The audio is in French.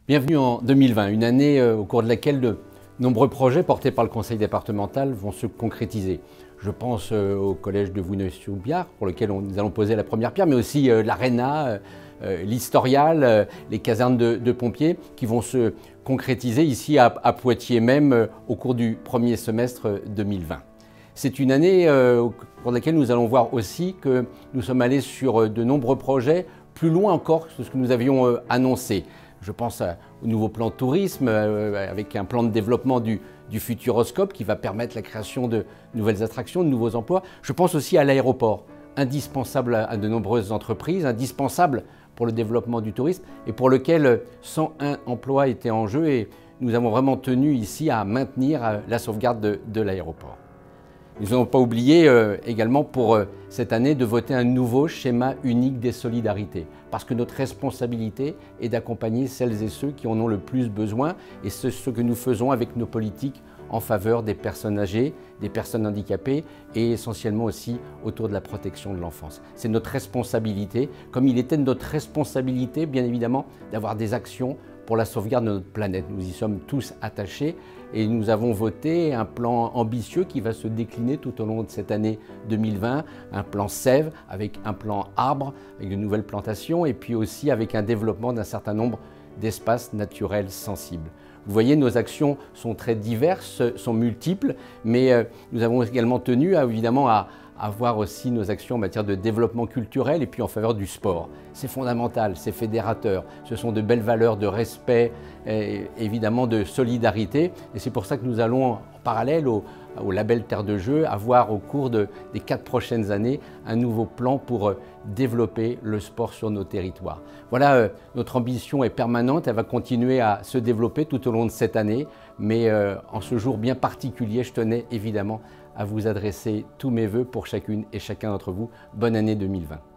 Bienvenue en 2020, une année au cours de laquelle de nombreux projets portés par le conseil départemental vont se concrétiser. Je pense au collège de Vouneuil-sur-Biard, pour lequel nous allons poser la première pierre, mais aussi l'Arena, l'Historial, les casernes de pompiers qui vont se concrétiser ici à Poitiers même au cours du premier semestre 2020. C'est une année au cours de laquelle nous allons voir aussi que nous sommes allés sur de nombreux projets plus loin encore que ce que nous avions annoncé. Je pense au nouveau plan de tourisme avec un plan de développement du Futuroscope qui va permettre la création de nouvelles attractions, de nouveaux emplois. Je pense aussi à l'aéroport, indispensable à de nombreuses entreprises, indispensable pour le développement du tourisme et pour lequel 101 emplois étaient en jeu et nous avons vraiment tenu ici à maintenir la sauvegarde de l'aéroport. Nous n'avons pas oublié également pour cette année de voter un nouveau schéma unique des solidarités parce que notre responsabilité est d'accompagner celles et ceux qui en ont le plus besoin et c'est ce que nous faisons avec nos politiques en faveur des personnes âgées, des personnes handicapées et essentiellement aussi autour de la protection de l'enfance. C'est notre responsabilité, comme il était de notre responsabilité bien évidemment d'avoir des actions pour la sauvegarde de notre planète. Nous y sommes tous attachés et nous avons voté un plan ambitieux qui va se décliner tout au long de cette année 2020, un plan sève avec un plan arbre, avec de nouvelles plantations et puis aussi avec un développement d'un certain nombre d'espaces naturels sensibles. Vous voyez, nos actions sont très diverses, sont multiples, mais nous avons également tenu évidemment à voir aussi nos actions en matière de développement culturel et puis en faveur du sport. C'est fondamental, c'est fédérateur, ce sont de belles valeurs de respect, et évidemment de solidarité et c'est pour ça que nous allons en parallèle au label Terre de Jeux avoir au cours des 4 prochaines années un nouveau plan pour développer le sport sur nos territoires. Voilà, notre ambition est permanente, elle va continuer à se développer tout au long de cette année, mais en ce jour bien particulier, je tenais évidemment à vous adresser tous mes vœux pour chacune et chacun d'entre vous. Bonne année 2020.